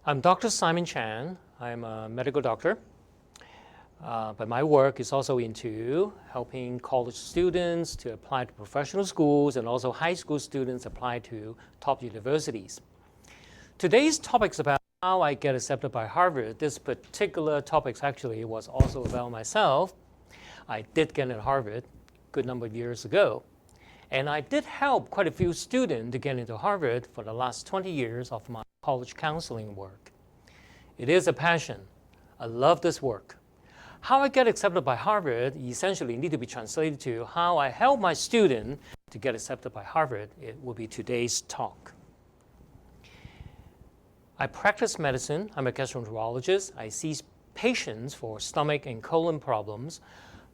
I'm Dr. Simon Chan. I'm a medical doctor, but my work is also into helping college students to apply to professional schools and also high school students apply to top universities. Today's topic is about how I get accepted by Harvard. This particular topic actually was also about myself. I did get into Harvard a good number of years ago. And I did help quite a few students to get into Harvard for the last 20 years of my college counseling work. It is a passion. I love this work. How I get accepted by Harvard essentially need to be translated to how I help my student to get accepted by Harvard. It will be today's talk. I practice medicine. I'm a gastroenterologist. I see patients for stomach and colon problems.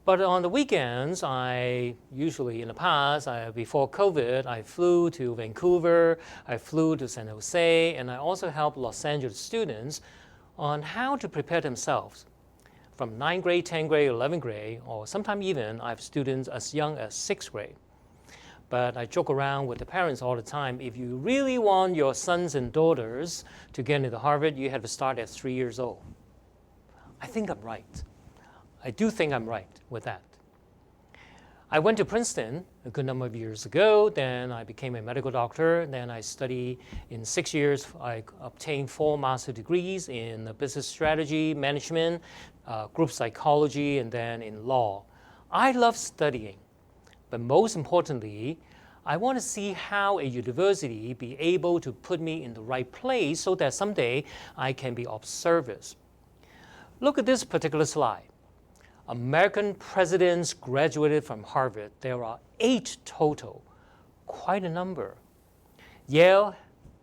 But on the weekends, I usually in the past, before COVID, I flew to Vancouver, I flew to San Jose, and I also help Los Angeles students on how to prepare themselves from 9th grade, 10th grade, 11th grade, or sometimes even I have students as young as 6th grade. But I joke around with the parents all the time, if you really want your sons and daughters to get into Harvard, you have to start at 3 years old. I think I'm right. I do think I'm right with that. I went to Princeton a good number of years ago. Then I became a medical doctor. Then I studied in 6 years. I obtained 4 master's degrees in business strategy, management, group psychology, and then in law. I love studying. But most importantly, I want to see how a university be able to put me in the right place so that someday I can be of service. Look at this particular slide. American presidents graduated from Harvard. There are 8 total, quite a number. Yale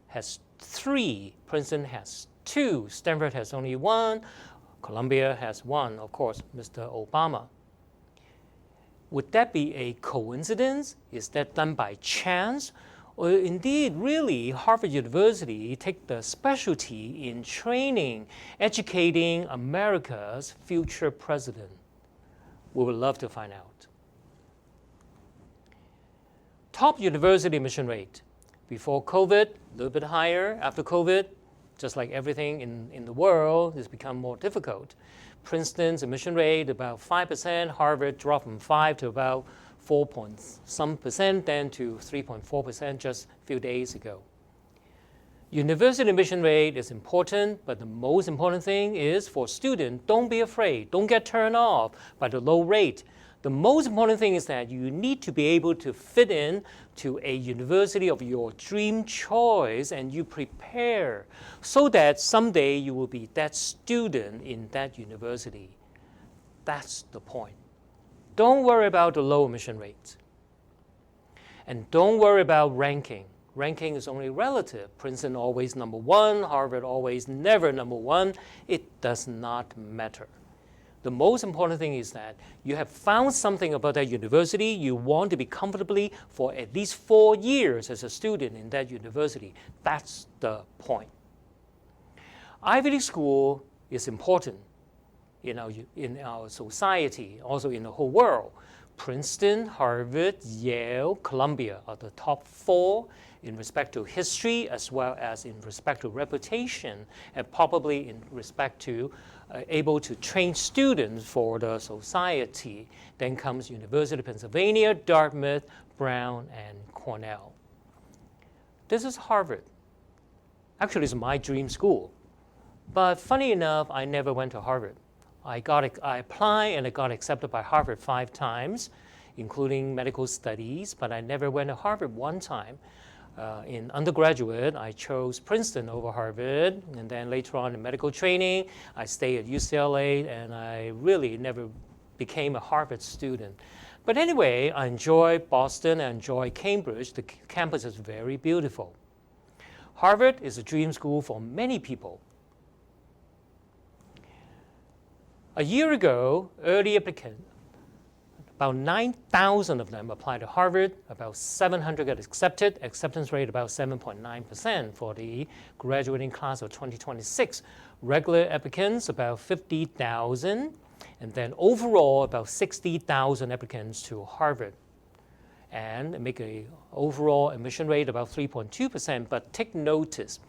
has 3, Princeton has 2, Stanford has only 1, Columbia has 1, of course, Mr. Obama. Would that be a coincidence? Is that done by chance? Or indeed, really, Harvard University take the specialty in training, educating America's future president? We would love to find out. Top university admission rate. Before COVID, a little bit higher. After COVID, just like everything in the world, it's become more difficult. Princeton's admission rate about 5%. Harvard dropped from 5 to about 4-some%, then to 3.4% just a few days ago. University admission rate is important, but the most important thing is for students, don't be afraid. Don't get turned off by the low rate. The most important thing is that you need to be able to fit in to a university of your dream choice, and you prepare so that someday you will be that student in that university. That's the point. Don't worry about the low admission rate. And don't worry about ranking. Ranking is only relative. Princeton always number 1, Harvard always never number 1. It does not matter. The most important thing is that you have found something about that university. You want to be comfortably for at least 4 years as a student in that university. That's the point. Ivy League school is important in our society, also in the whole world. Princeton, Harvard, Yale, Columbia are the top 4 in respect to history as well as in respect to reputation and probably in respect to able to train students for the society. Then comes University of Pennsylvania, Dartmouth, Brown, and Cornell. This is Harvard. Actually, it's my dream school. But funny enough, I never went to Harvard. I applied and I got accepted by Harvard 5 times, including medical studies, but I never went to Harvard 1 time. In undergraduate, I chose Princeton over Harvard, and then later on in medical training, I stayed at UCLA, and I really never became a Harvard student. But anyway, I enjoy Boston, I enjoy Cambridge. The campus is very beautiful. Harvard is a dream school for many people. A year ago, early applicants, about 9,000 of them applied to Harvard, about 700 got accepted, acceptance rate about 7.9% for the graduating class of 2026. Regular applicants, about 50,000, and then overall about 60,000 applicants to Harvard. And make an overall admission rate about 3.2%, but take notice.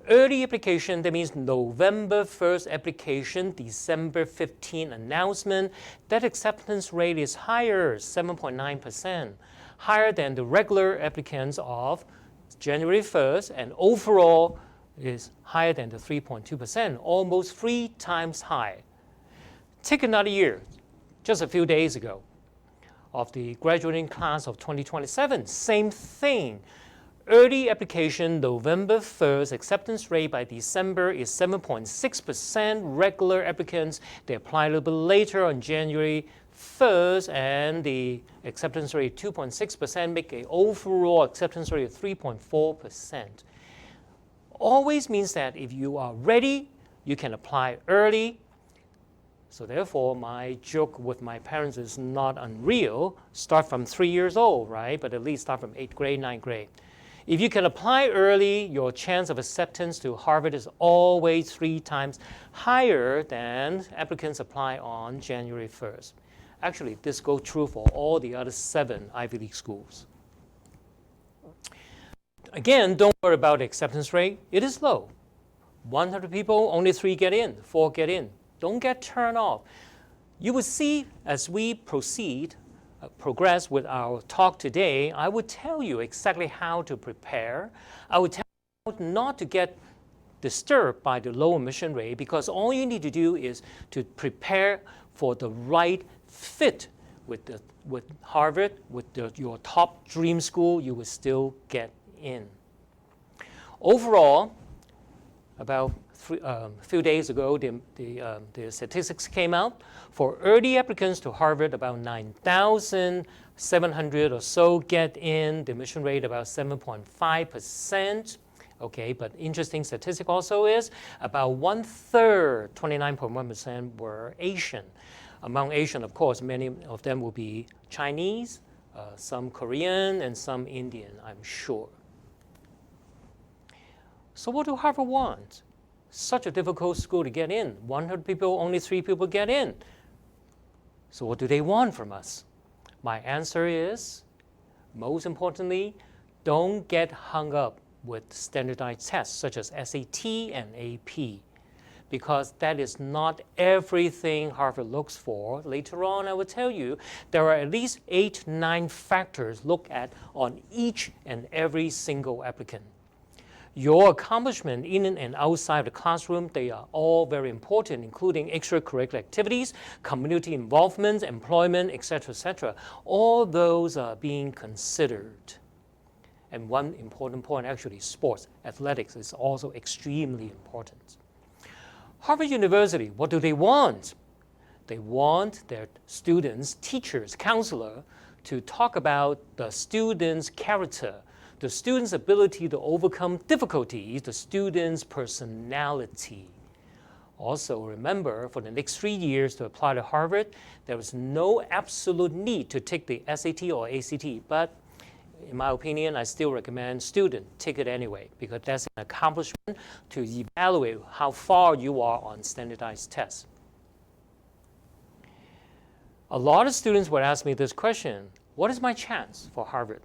Early application, that means November 1st application, December 15 announcement. That acceptance rate is higher, 7.9%, higher than the regular applicants of January 1st, and overall is higher than the 3.2%, almost 3 times high. Take another year, just a few days ago, of the graduating class of 2027, same thing. Early application, November 1st, acceptance rate by December is 7.6%. Regular applicants, they apply a little bit later on January 1st, and the acceptance rate 2.6%, make an overall acceptance rate of 3.4%. Always means that if you are ready, you can apply early. So therefore, my joke with my parents is not unreal. Start from 3 years old, right? But at least start from 8th grade, 9th grade. If you can apply early, your chance of acceptance to Harvard is always 3 times higher than applicants apply on January 1st. Actually, this goes true for all the other 7 Ivy League schools. Again, don't worry about the acceptance rate. It is low. 100 people, only 3 get in, 4 get in. Don't get turned off. You will see as we progress with our talk today, I would tell you exactly how to prepare. I would tell you not to get disturbed by the low admission rate, because all you need to do is to prepare for the right fit with Harvard, with your top dream school. You will still get in. Overall, about a few days ago, the statistics came out. For early applicants to Harvard, about 9,700 or so get in. The admission rate about 7.5%. Okay, but interesting statistic also is about 1/3, 29.1%, were Asian. Among Asian, of course, many of them will be Chinese, some Korean, and some Indian, I'm sure. So what do Harvard want? Such a difficult school to get in. 100 people, only 3 people get in. So what do they want from us? My answer is, most importantly, don't get hung up with standardized tests such as SAT and AP, because that is not everything Harvard looks for. Later on, I will tell you there are at least 8, 9 factors looked at on each and every single applicant. Your accomplishment in and outside the classroom, they are all very important, including extracurricular activities, community involvement, employment, etc., etc. All those are being considered. And one important point, actually, sports, athletics is also extremely important. Harvard University, what do they want? They want their students, teachers, counselor to talk about the student's character, the student's ability to overcome difficulties, the student's personality. Also, remember, for the next 3 years to apply to Harvard, there is no absolute need to take the SAT or ACT, but in my opinion, I still recommend students take it anyway, because that's an accomplishment to evaluate how far you are on standardized tests. A lot of students would ask me this question: what is my chance for Harvard?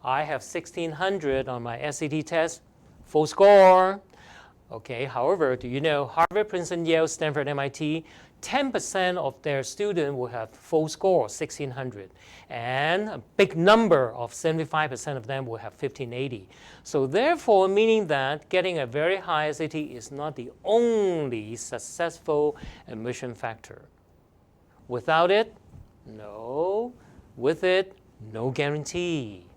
I have 1,600 on my SAT test, full score. Okay, however, do you know Harvard, Princeton, Yale, Stanford, MIT, 10% of their students will have full score, 1,600. And a big number of 75% of them will have 1,580. So therefore, meaning that getting a very high SAT is not the only successful admission factor. Without it, no. With it, no guarantee.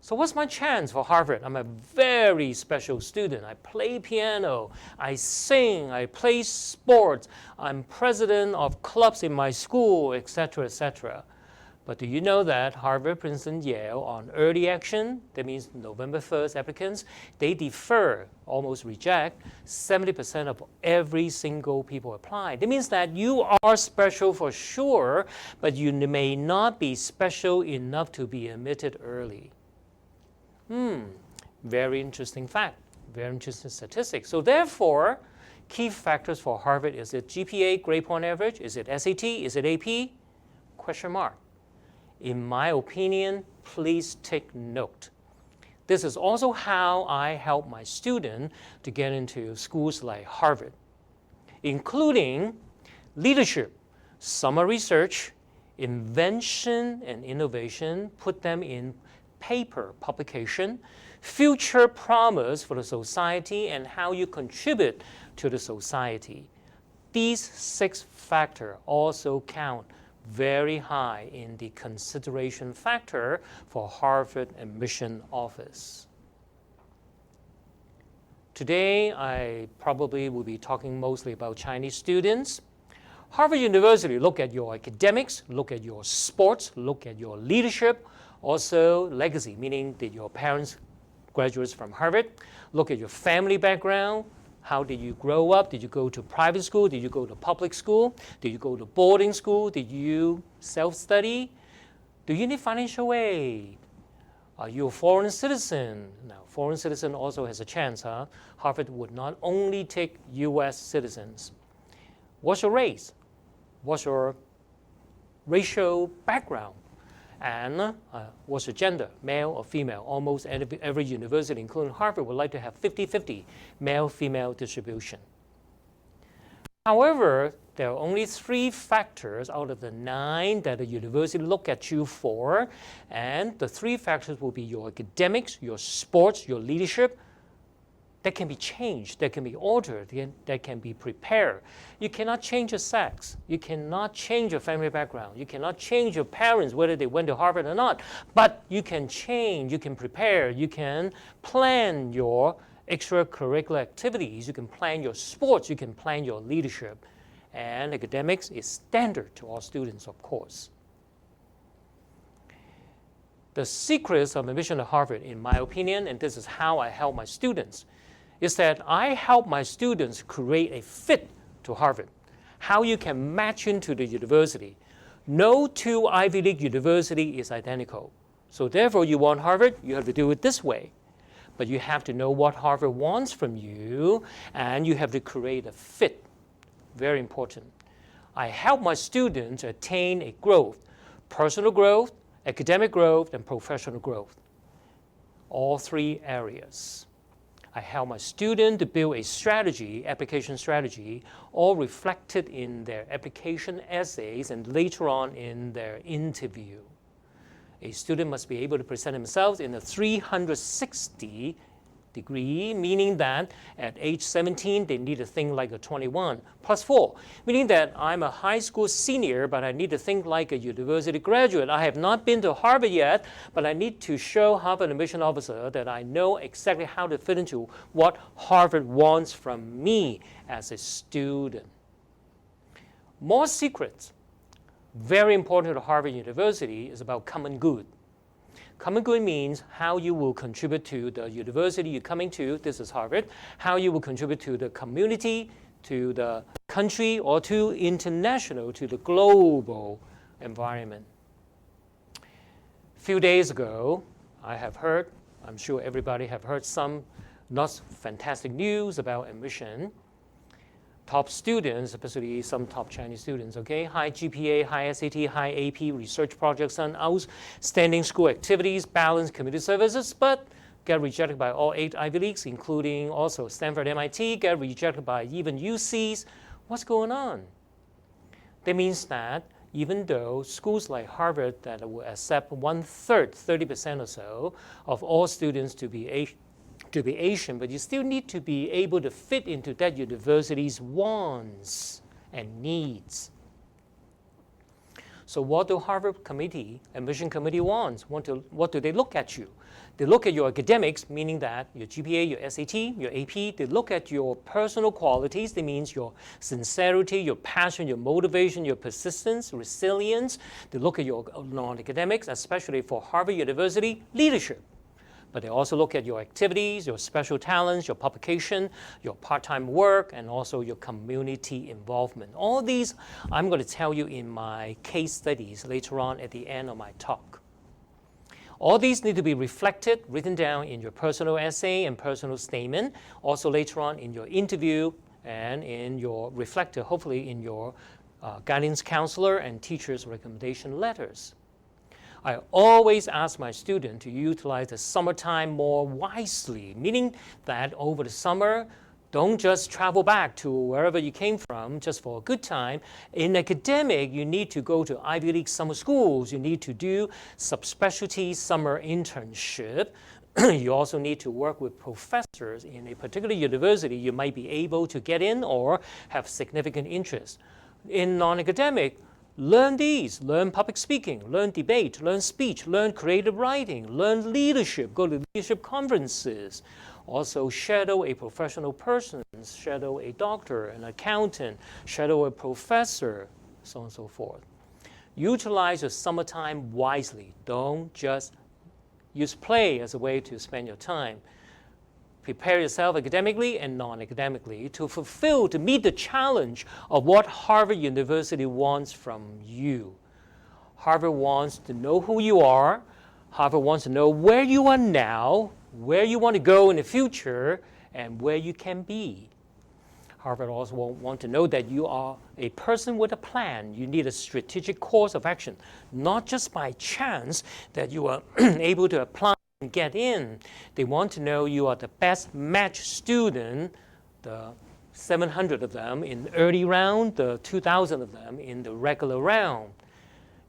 So what's my chance for Harvard? I'm a very special student. I play piano, I sing, I play sports, I'm president of clubs in my school, etc., etc. But do you know that Harvard, Princeton, Yale on early action, that means November 1st applicants, they defer, almost reject, 70% of every single people apply. That means that you are special for sure, but you may not be special enough to be admitted early. Very interesting fact, very interesting statistic. So therefore, key factors for Harvard, is it GPA, grade point average? Is it SAT? Is it AP? Question mark. In my opinion, please take note. This is also how I help my students to get into schools like Harvard, including leadership, summer research, invention and innovation, put them in paper publication, future promise for the society, and how you contribute to the society. These 6 factors also count very high in the consideration factor for Harvard admission office. Today, I probably will be talking mostly about Chinese students. Harvard University look at your academics, look at your sports, look at your leadership, also legacy, meaning that your parents graduates from Harvard, look at your family background. How did you grow up? Did you go to private school? Did you go to public school? Did you go to boarding school? Did you self-study? Do you need financial aid? Are you a foreign citizen? Now, foreign citizen also has a chance, huh? Harvard would not only take U.S. citizens. What's your race? What's your racial background? And what's your gender, male or female? Almost every university, including Harvard, would like to have 50-50 male-female distribution. However, there are only 3 factors out of the 9 that the university look at you for, and the 3 factors will be your academics, your sports, your leadership. That can be changed, that can be altered, that can be prepared. You cannot change your sex. You cannot change your family background. You cannot change your parents, whether they went to Harvard or not. But you can change, you can prepare, you can plan your extracurricular activities, you can plan your sports, you can plan your leadership. And academics is standard to all students, of course. The secrets of admission to Harvard, in my opinion, and this is how I help my students, is that I help my students create a fit to Harvard, how you can match into the university. No 2 Ivy League university is identical. So therefore, you want Harvard, you have to do it this way. But you have to know what Harvard wants from you, and you have to create a fit. Very important. I help my students attain a growth, personal growth, academic growth, and professional growth. All 3 areas. I help my students to build a strategy, application strategy, all reflected in their application essays and later on in their interview. A student must be able to present themselves in a 360 degree, meaning that at age 17, they need to think like a 21 plus 4, meaning that I'm a high school senior, but I need to think like a university graduate. I have not been to Harvard yet, but I need to show Harvard admission officer that I know exactly how to fit into what Harvard wants from me as a student. More secrets. Very important to Harvard University is about common good. Common good means how you will contribute to the university you're coming to, this is Harvard, how you will contribute to the community, to the country, or to international, to the global environment. A few days ago, I have heard, I'm sure everybody have heard some not fantastic news about admission. Top students, especially some top Chinese students, okay? High GPA, high SAT, high AP, research projects, and outstanding school activities, balanced community services, but get rejected by all 8 Ivy Leagues, including also Stanford, MIT, get rejected by even UCs. What's going on? That means that even though schools like Harvard that will accept 1/3, 30% or so, of all students to be Asian, but you still need to be able to fit into that university's wants and needs. So what do Harvard admission committee wants? What do they look at you? They look at your academics, meaning that your GPA, your SAT, your AP. They look at your personal qualities. That means your sincerity, your passion, your motivation, your persistence, resilience. They look at your non-academics, especially for Harvard University, leadership. But they also look at your activities, your special talents, your publication, your part-time work, and also your community involvement. All these I'm going to tell you in my case studies later on at the end of my talk. All these need to be reflected, written down in your personal essay and personal statement, also later on in your interview and in your reflected, hopefully in your guidance counselor and teacher's recommendation letters. I always ask my students to utilize the summertime more wisely, meaning that over the summer, don't just travel back to wherever you came from just for a good time. In academic, you need to go to Ivy League summer schools. You need to do subspecialty summer internship. You also need to work with professors in a particular university you might be able to get in or have significant interest. In non-academic, learn these, learn public speaking, learn debate, learn speech, learn creative writing, learn leadership, go to leadership conferences. Also shadow a professional person, shadow a doctor, an accountant, shadow a professor, so on and so forth. Utilize your summertime wisely. Don't just use play as a way to spend your time. Prepare yourself academically and non-academically to meet the challenge of what Harvard University wants from you. Harvard wants to know who you are. Harvard wants to know where you are now, where you want to go in the future, and where you can be. Harvard also want to know that you are a person with a plan. You need a strategic course of action, not just by chance that you are able to apply and get in. They want to know you are the best match student, the 700 of them in the early round, the 2,000 of them in the regular round.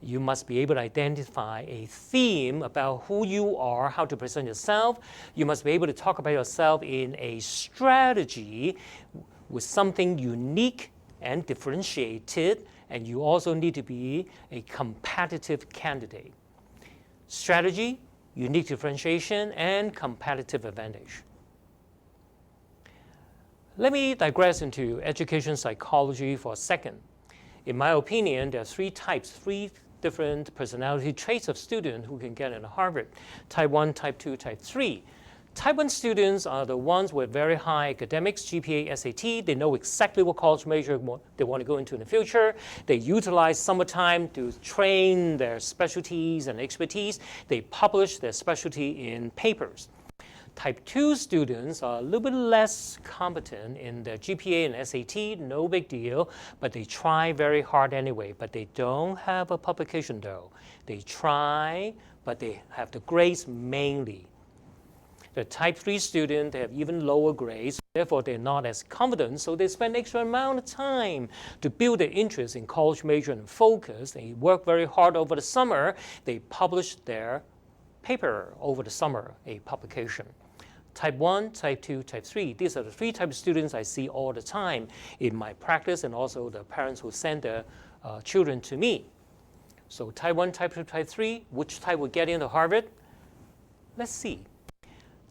You must be able to identify a theme about who you are, how to present yourself. You must be able to talk about yourself in a strategy with something unique and differentiated, and you also need to be a competitive candidate. Strategy, unique differentiation, and competitive advantage. Let me digress into education psychology for a second. In my opinion, there are three different personality traits of students who can get into Harvard. Type 1, Type 2, Type 3. Type 1 students are the ones with very high academics, GPA, SAT. They know exactly what college major they want to go into in the future. They utilize summertime to train their specialties and expertise. They publish their specialty in papers. Type 2 students are a little bit less competent in their GPA and SAT, no big deal, but they try very hard anyway. But they don't have a publication though. They try, but they have the grades mainly. The Type 3 students, they have even lower grades, therefore they're not as confident, so they spend extra amount of time to build their interest in college major and focus. They work very hard over the summer. They publish their paper over the summer, a publication. Type 1, Type 2, Type 3. These are the three types of students I see all the time in my practice and also the parents who send their children to me. So Type 1, Type 2, Type 3, which type will get into Harvard? Let's see.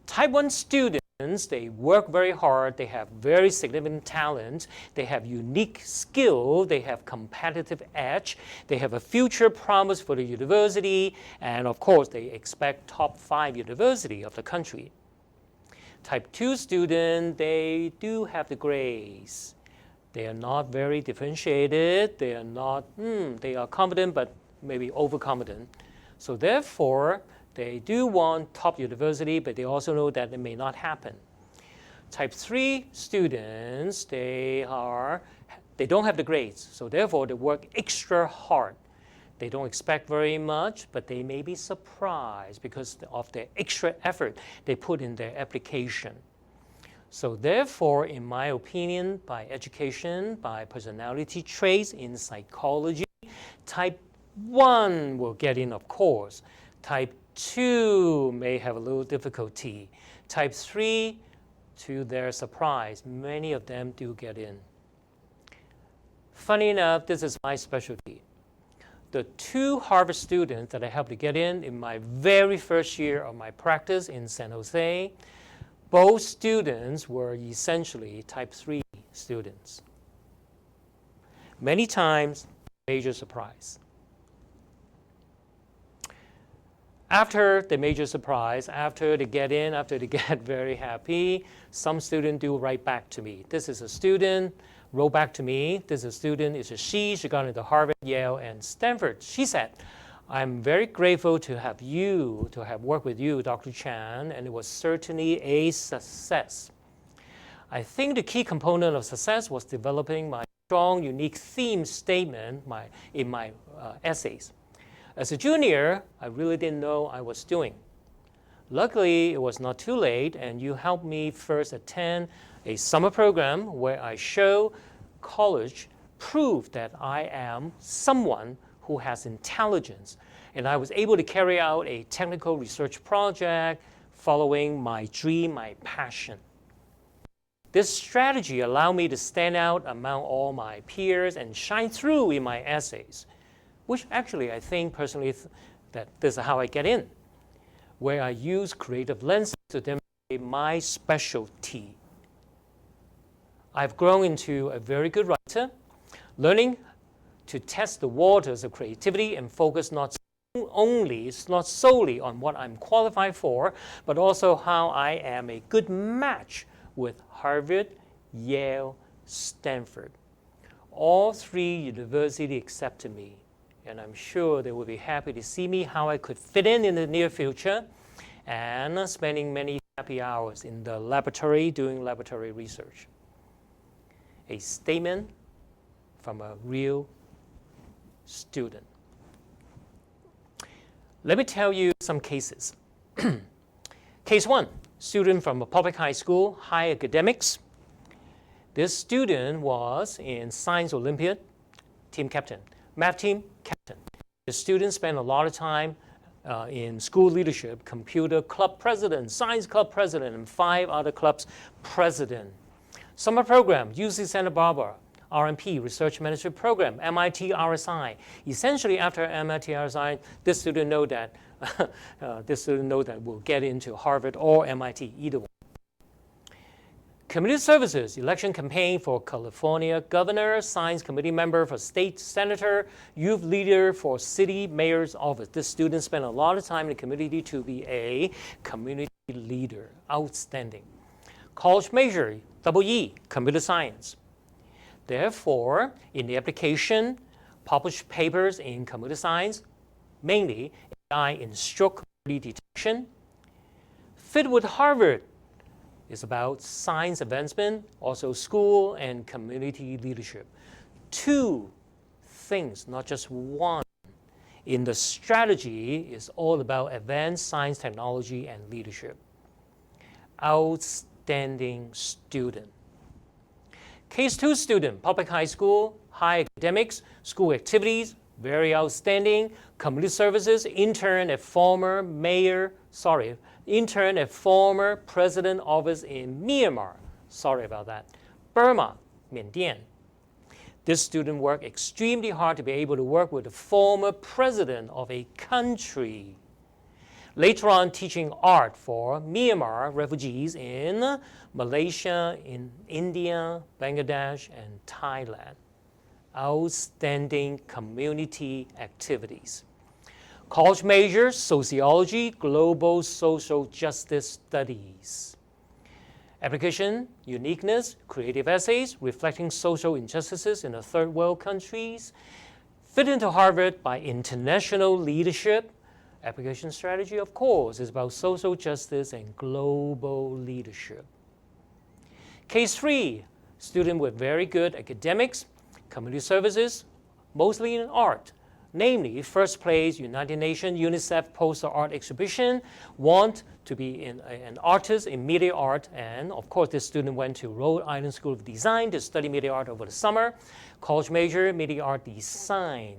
Type 1 students, they work very hard, they have very significant talent, they have unique skill, they have competitive edge, they have a future promise for the university, and of course they expect top 5 university of the country. Type 2 students, they do have the grades. They are not very differentiated, they are confident but maybe overconfident. So therefore, they do want top university, but they also know that it may not happen. Type 3 students, they don't have the grades, so therefore they work extra hard. They don't expect very much, but they may be surprised because of the extra effort they put in their application. So therefore, in my opinion, by education, by personality traits in psychology, Type 1 will get in, of course. Type 2 may have a little difficulty. Type 3, to their surprise, many of them do get in. Funny enough, this is my specialty. The 2 Harvard students that I helped to get in my very first year of my practice in San Jose, both students were essentially Type 3 students. Many times, major surprise. After the major surprise, after they get in, after they get very happy, some students do write back to me. This is a student, wrote back to me. This is a student, it's a she got into Harvard, Yale, and Stanford. She said, I'm very grateful to have worked with you, Dr. Chan, and it was certainly a success. I think the key component of success was developing my strong, unique theme statement in my essays. As a junior, I really didn't know I was doing. Luckily, it was not too late, and you helped me first attend a summer program where I show college proof that I am someone who has intelligence, and I was able to carry out a technical research project following my dream, my passion. This strategy allowed me to stand out among all my peers and shine through in my essays, which actually I think personally that this is how I get in, where I use creative lenses to demonstrate my specialty. I've grown into a very good writer, learning to test the waters of creativity and focus not solely on what I'm qualified for, but also how I am a good match with Harvard, Yale, Stanford. All three universities accepted me, and I'm sure they will be happy to see me how I could fit in the near future, and spending many happy hours in the laboratory doing laboratory research. A statement from a real student. Let me tell you some cases. Case 1, student from a public high school, high academics. This student was in Science Olympiad, team captain, math team captain. The student spent a lot of time in school leadership, computer club president, science club president, and 5 other clubs president. Summer program, UC Santa Barbara, RMP, Research Management Program, MIT RSI. Essentially, after MIT RSI, this student know that will get into Harvard or MIT, either one. Community services, election campaign for California governor, science committee member for state senator, youth leader for city mayor's office. This student spent a lot of time in the community to be a community leader. Outstanding. College major, EE, computer science. Therefore, in the application, published papers in computer science, mainly AI in stroke detection. Fit with Harvard is about science advancement, also school and community leadership. 2 things, not just one. In the strategy is all about advanced science, technology, and leadership. Outstanding student. Case 2 student, public high school, high academics, school activities, very outstanding, community services, intern at former president office in Myanmar. Sorry about that. Burma, Miandian. This student worked extremely hard to be able to work with the former president of a country. Later on, teaching art for Myanmar refugees in Malaysia, in India, Bangladesh, and Thailand. Outstanding community activities. College major, sociology, global social justice studies. Application, uniqueness, creative essays reflecting social injustices in the third world countries. Fit into Harvard by international leadership. Application strategy, of course, is about social justice and global leadership. Case 3, student with very good academics, community services, mostly in art. Namely, first place United Nations UNICEF poster art exhibition, want to be an artist in media art, and of course this student went to Rhode Island School of Design to study media art over the summer. College major, media art design.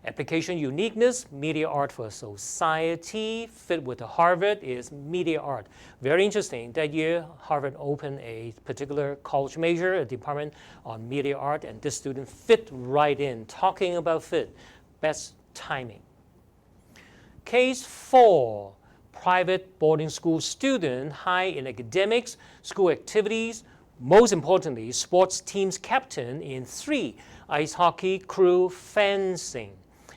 Application uniqueness, media art for society. Fit with the Harvard is media art. Very interesting. That year, Harvard opened a particular college major, a department on media art, and this student fit right in. Talking about fit, best timing. Case 4, private boarding school student, high in academics, school activities, most importantly, sports teams captain in 3, ice hockey, crew, fencing.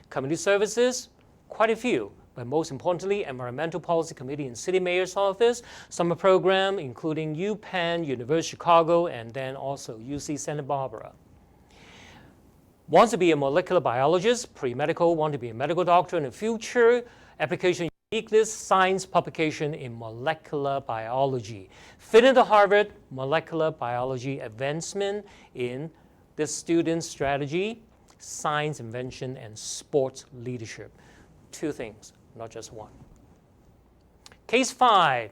Community services, quite a few, but most importantly, Environmental Policy Committee in City Mayor's Office, summer program including UPenn, University of Chicago, and then also UC Santa Barbara. Wants to be a molecular biologist, pre-medical, want to be a medical doctor in the future, application uniqueness, science publication in molecular biology. Fit into Harvard, molecular biology advancement in the student strategy, science invention, and sports leadership. 2 things, not just 1. Case 5,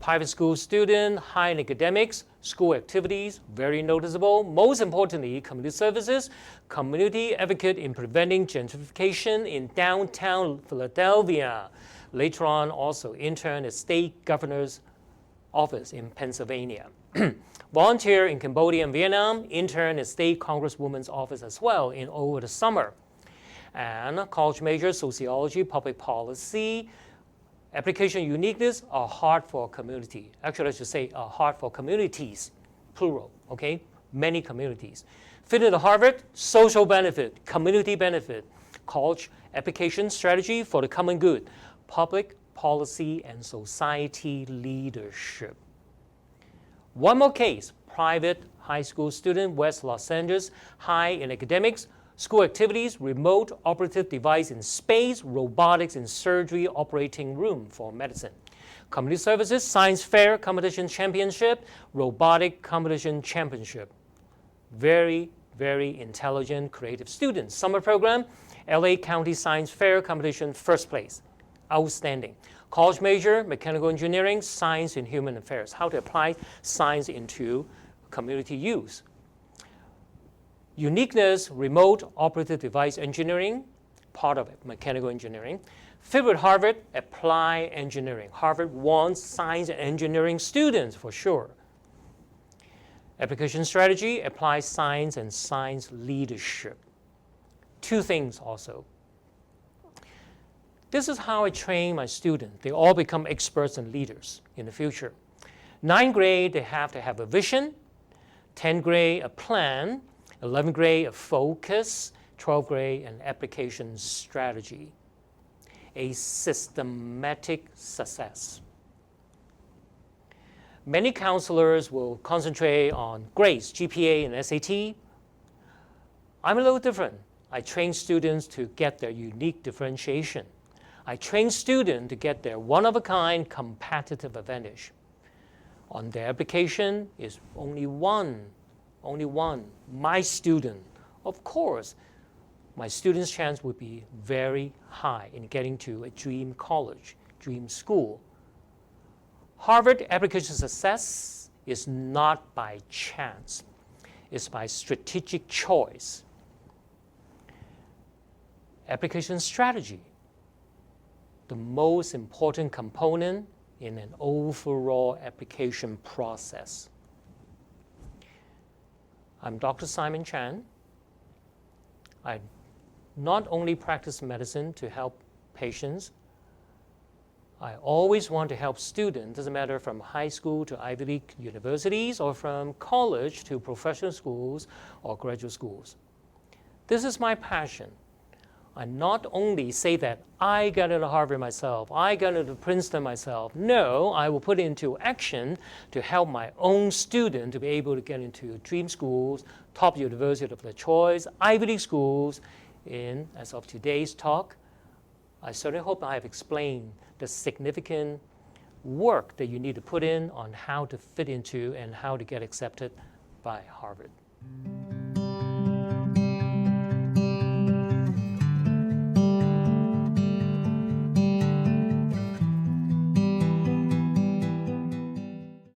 private school student, high in academics, school activities, very noticeable. Most importantly, community services, community advocate in preventing gentrification in downtown Philadelphia. Later on, also intern at state governor's office in Pennsylvania. Volunteer in Cambodia and Vietnam, intern at state congresswoman's office as well over the summer. And college major, sociology, public policy. Application uniqueness, a heart for community. Actually, I should say a heart for communities, plural, okay? Many communities. Fit into Harvard, social benefit, community benefit, college application strategy for the common good, public policy and society leadership. One more case, private high school student, West Los Angeles, high in academics, school activities, remote operative device in space, robotics in surgery operating room for medicine. Community services, science fair competition championship, robotic competition championship. Very, very intelligent, creative students. Summer program, LA County Science Fair competition, first place. Outstanding. College major, mechanical engineering, science and human affairs. How to apply science into community use. Uniqueness, remote operative device engineering, part of it, mechanical engineering. Fit with Harvard, apply engineering. Harvard wants science and engineering students for sure. Application strategy, apply science and science leadership. 2 things also. This is how I train my students. They all become experts and leaders in the future. 9th grade, they have to have a vision. 10th grade, a plan. 11th grade, a focus. 12th grade, an application strategy. A systematic success. Many counselors will concentrate on grades, GPA, and SAT. I'm a little different. I train students to get their unique differentiation. I train students to get their one-of-a-kind competitive advantage. On their application is only one, my student. Of course, my student's chance would be very high in getting to a dream college, dream school. Harvard application success is not by chance. It's by strategic choice. Application strategy, the most important component in an overall application process. I'm Dr. Simon Chan. I not only practice medicine to help patients, I always want to help students, doesn't matter from high school to Ivy League universities or from college to professional schools or graduate schools. This is my passion. I not only say that I got into Harvard myself, I got into Princeton myself. No, I will put it into action to help my own student to be able to get into dream schools, top university of their choice, Ivy League schools. As of today's talk, I certainly hope I have explained the significant work that you need to put in on how to fit into and how to get accepted by Harvard.